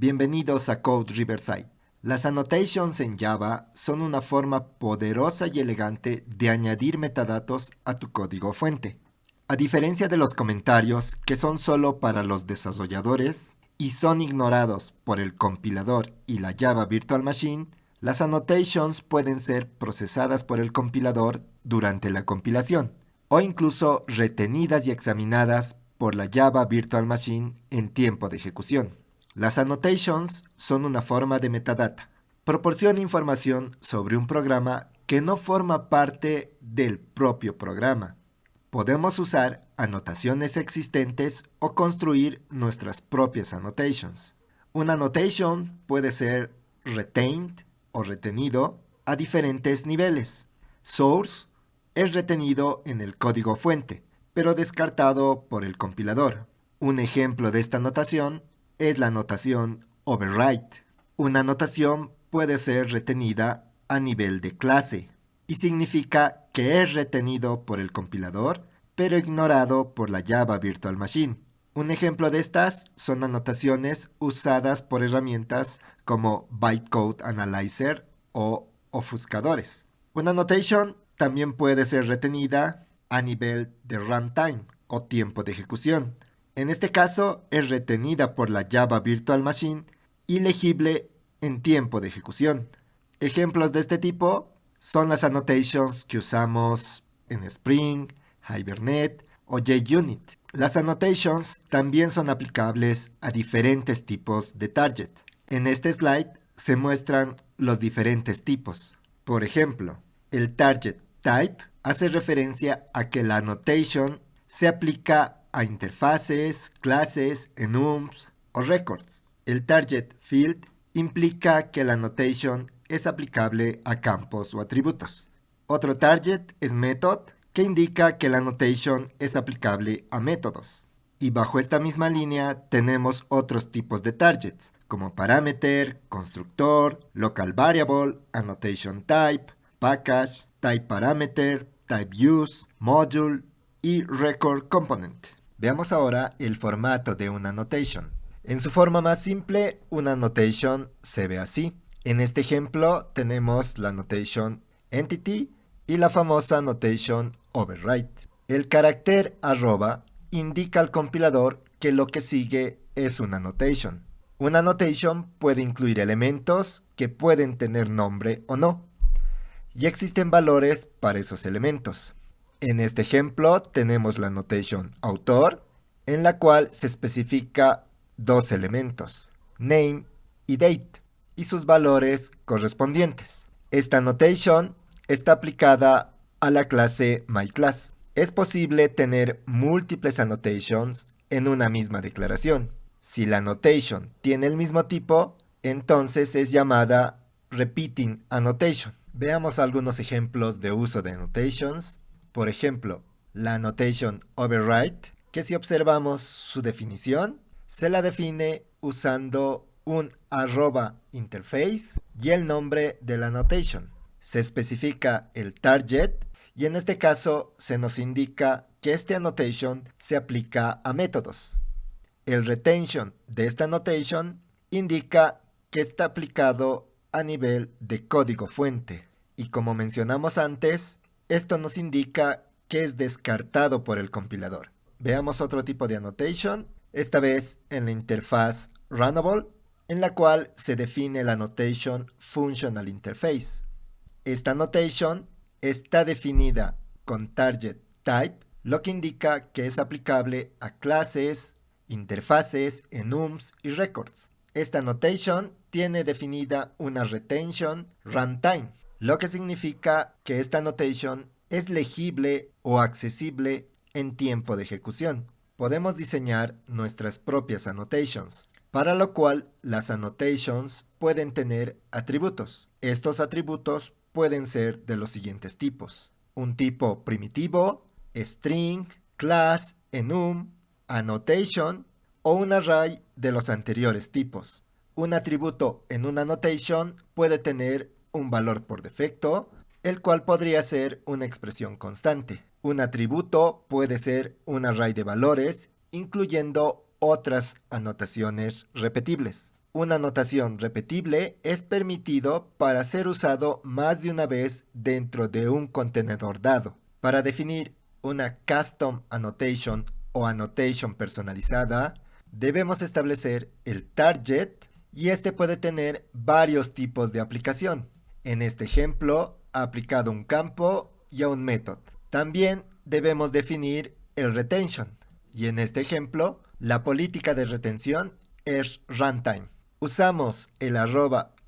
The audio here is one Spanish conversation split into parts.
Bienvenidos a Code Riverside. Las annotations en Java son una forma poderosa y elegante de añadir metadatos a tu código fuente. A diferencia de los comentarios, que son solo para los desarrolladores y son ignorados por el compilador y la Java Virtual Machine, las annotations pueden ser procesadas por el compilador durante la compilación o incluso retenidas y examinadas por la Java Virtual Machine en tiempo de ejecución. Las annotations son una forma de metadata. Proporciona información sobre un programa que no forma parte del propio programa. Podemos usar anotaciones existentes o construir nuestras propias annotations. Una annotation puede ser retained o retenido a diferentes niveles. Source es retenido en el código fuente, pero descartado por el compilador. Un ejemplo de esta anotación es la anotación override. Una anotación puede ser retenida a nivel de clase y significa que es retenido por el compilador, pero ignorado por la Java Virtual Machine. Un ejemplo de estas son anotaciones usadas por herramientas como Bytecode Analyzer o ofuscadores. Una annotation también puede ser retenida a nivel de runtime o tiempo de ejecución. En este caso es retenida por la Java Virtual Machine y legible en tiempo de ejecución. Ejemplos de este tipo son las annotations que usamos en Spring, Hibernate o JUnit. Las annotations también son aplicables a diferentes tipos de target. En este slide se muestran los diferentes tipos. Por ejemplo, el target type hace referencia a que la annotation se aplica a interfaces, clases, enums o records. El target field implica que la annotation es aplicable a campos o atributos. Otro target es method, que indica que la annotation es aplicable a métodos. Y bajo esta misma línea tenemos otros tipos de targets, como parameter, constructor, local variable, annotation type, package, type parameter, type use, module y record component. Veamos ahora el formato de una annotation. En su forma más simple, una annotation se ve así. En este ejemplo tenemos la annotation entity y la famosa annotation override. El carácter arroba indica al compilador que lo que sigue es una annotation. Una annotation puede incluir elementos que pueden tener nombre o no, y existen valores para esos elementos. En este ejemplo tenemos la annotation autor, en la cual se especifica dos elementos, name y date, y sus valores correspondientes. Esta annotation está aplicada a la clase myClass. Es posible tener múltiples annotations en una misma declaración. Si la annotation tiene el mismo tipo, entonces es llamada repeating annotation. Veamos algunos ejemplos de uso de annotations. Por ejemplo, la annotation override, que si observamos su definición, se la define usando un arroba interface y el nombre de la annotation. Se especifica el target y en este caso se nos indica que este annotation se aplica a métodos. El retention de esta annotation indica que está aplicado a nivel de código fuente. Y como mencionamos antes, esto nos indica que es descartado por el compilador. Veamos otro tipo de annotation, esta vez en la interfaz runnable, en la cual se define la annotation functional interface. Esta annotation está definida con target type, lo que indica que es aplicable a clases, interfaces, enums y records. Esta annotation tiene definida una retention runtime, lo que significa que esta annotation es legible o accesible en tiempo de ejecución. Podemos diseñar nuestras propias annotations, para lo cual las annotations pueden tener atributos. Estos atributos pueden ser de los siguientes tipos: un tipo primitivo, string, class, enum, annotation o un array de los anteriores tipos. Un atributo en una annotation puede tener un valor por defecto, el cual podría ser una expresión constante. Un atributo puede ser un array de valores, incluyendo otras anotaciones repetibles. una notación repetible es permitido para ser usado más de una vez dentro de un contenedor dado. Para definir una custom annotation o annotation personalizada, debemos establecer el target y este puede tener varios tipos de aplicación. En este ejemplo, aplicado a un campo y a un método. También debemos definir el retention y en este ejemplo, la política de retención es runtime. Usamos el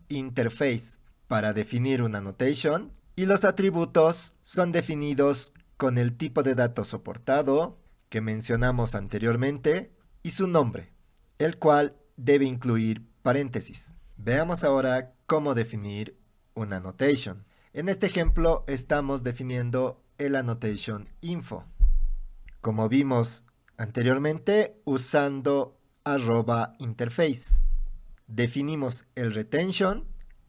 @interface para definir una annotation y los atributos son definidos con el tipo de datos soportado que mencionamos anteriormente y su nombre, el cual debe incluir paréntesis. Veamos ahora cómo definir una annotation. En este ejemplo estamos definiendo el annotation info, como vimos anteriormente usando @interface. Definimos el retention,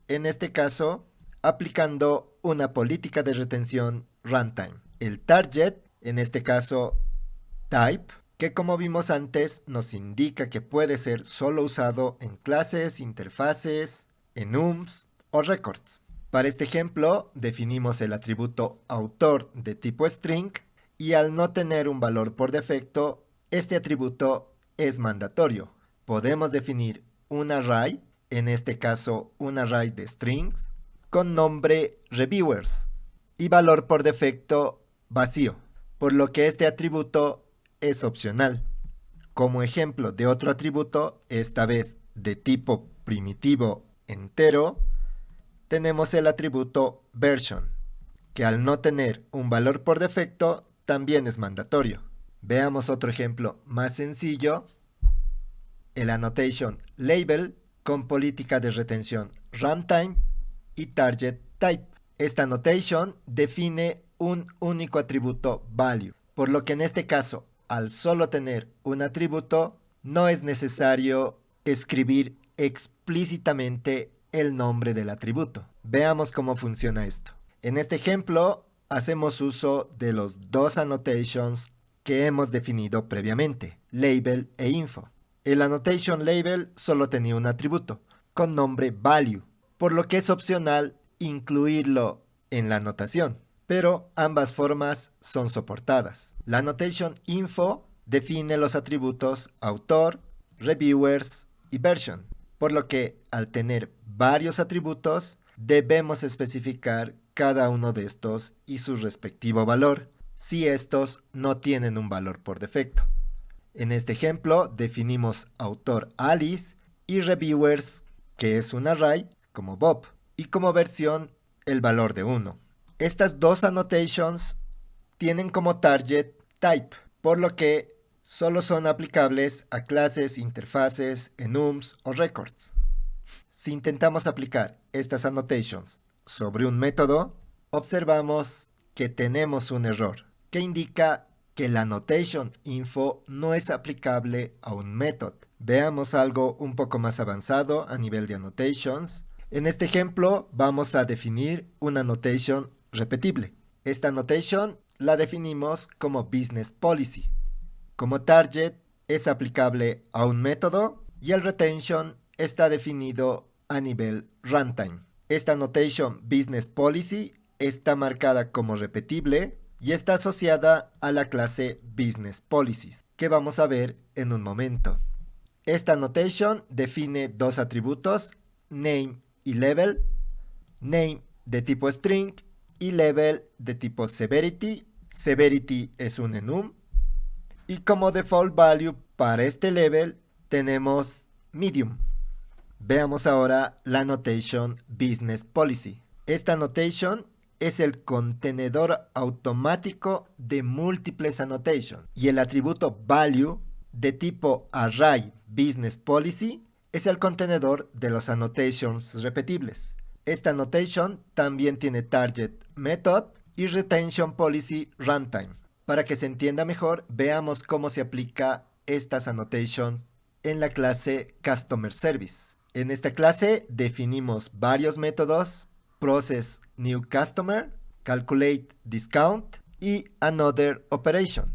en este caso aplicando una política de retención runtime. El target, en este caso type, que como vimos antes nos indica que puede ser solo usado en clases, interfaces, enums o records. Para este ejemplo definimos el atributo autor de tipo string y al no tener un valor por defecto, este atributo es mandatorio. Podemos definir un array, en este caso un array de strings, con nombre reviewers y valor por defecto vacío, por lo que este atributo es opcional. Como ejemplo de otro atributo, esta vez de tipo primitivo entero, tenemos el atributo version, que al no tener un valor por defecto, también es mandatorio. Veamos otro ejemplo más sencillo, el annotation label con política de retención runtime y target type. Esta annotation define un único atributo value, por lo que en este caso, al solo tener un atributo, no es necesario escribir explícitamente el nombre del atributo. Veamos cómo funciona esto. En este ejemplo, hacemos uso de los dos annotations que hemos definido previamente, label e info. El annotation label solo tenía un atributo, con nombre value, por lo que es opcional incluirlo en la anotación, pero ambas formas son soportadas. La annotation info define los atributos autor, reviewers y version, por lo que al tener varios atributos, debemos especificar cada uno de estos y su respectivo valor, si estos no tienen un valor por defecto. En este ejemplo definimos autor Alice y reviewers, que es un array, como Bob, y como versión el valor de 1. Estas dos annotations tienen como target type, por lo que solo son aplicables a clases, interfaces, enums o records. Si intentamos aplicar estas annotations sobre un método, observamos que tenemos un error que indica que la annotation info no es aplicable a un método. Veamos algo un poco más avanzado a nivel de annotations. En este ejemplo vamos a definir una annotation repetible. Esta annotation la definimos como business policy. Como target es aplicable a un método y el retention está definido a nivel runtime. Esta annotation business policy está marcada como repetible y está asociada a la clase business policies, que vamos a ver en un momento. Esta annotation define dos atributos, name y level, name de tipo string y level de tipo severity. Severity es un enum. Y como default value para este level tenemos medium. Veamos ahora la annotation business policy. Esta annotation es el contenedor automático de múltiples annotations y el atributo value de tipo array business policy es el contenedor de los annotations repetibles. Esta annotation también tiene target method y retention policy runtime. Para que se entienda mejor, veamos cómo se aplica estas annotations en la clase customer service. En esta clase definimos varios métodos: process new customer, calculate discount y another operation.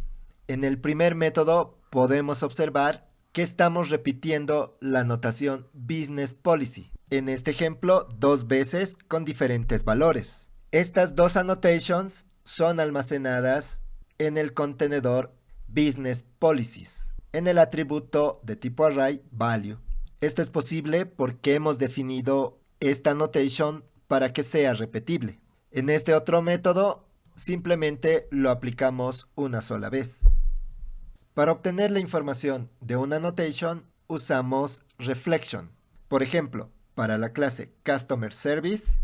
En el primer método podemos observar que estamos repitiendo la notación Business Policy. En este ejemplo, 2 veces con diferentes valores. Estas dos annotations son almacenadas en el contenedor Business Policies, en el atributo de tipo array value. Esto es posible porque hemos definido esta annotation para que sea repetible. En este otro método, simplemente lo aplicamos una sola vez. Para obtener la información de una annotation, usamos reflection. Por ejemplo, para la clase Customer Service,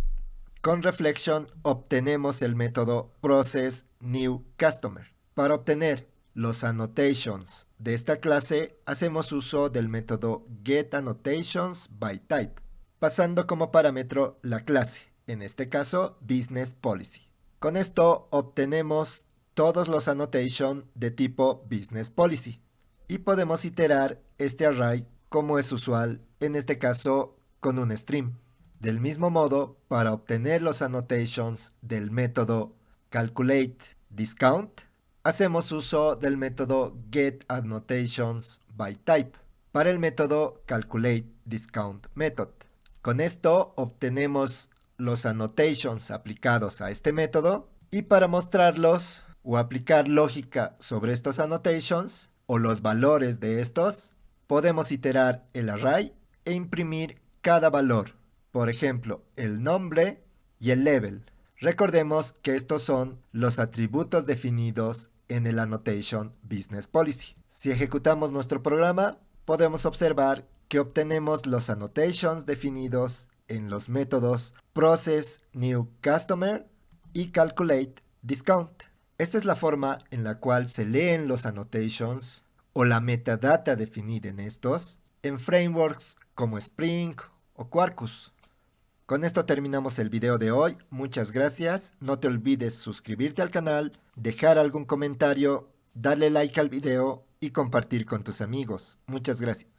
con reflection obtenemos el método processNewCustomer. Para obtener los annotations de esta clase, hacemos uso del método getAnnotationsByType, pasando como parámetro la clase, en este caso Business Policy. Con esto obtenemos todos los annotations de tipo Business Policy y podemos iterar este array como es usual, en este caso con un string. Del mismo modo, para obtener los annotations del método calculateDiscount, hacemos uso del método getAnnotationsByType para el método calculateDiscountMethod. Con esto obtenemos los annotations aplicados a este método y para mostrarlos o aplicar lógica sobre estos annotations o los valores de estos, podemos iterar el array e imprimir cada valor. Por ejemplo, el nombre y el level. Recordemos que estos son los atributos definidos en el annotation Business Policy. Si ejecutamos nuestro programa, podemos observar que obtenemos los annotations definidos en los métodos processNewCustomer y calculateDiscount. Esta es la forma en la cual se leen los annotations o la metadata definida en estos en frameworks como Spring o Quarkus. Con esto terminamos el video de hoy. Muchas gracias. No te olvides suscribirte al canal, dejar algún comentario, darle like al video y compartir con tus amigos. Muchas gracias.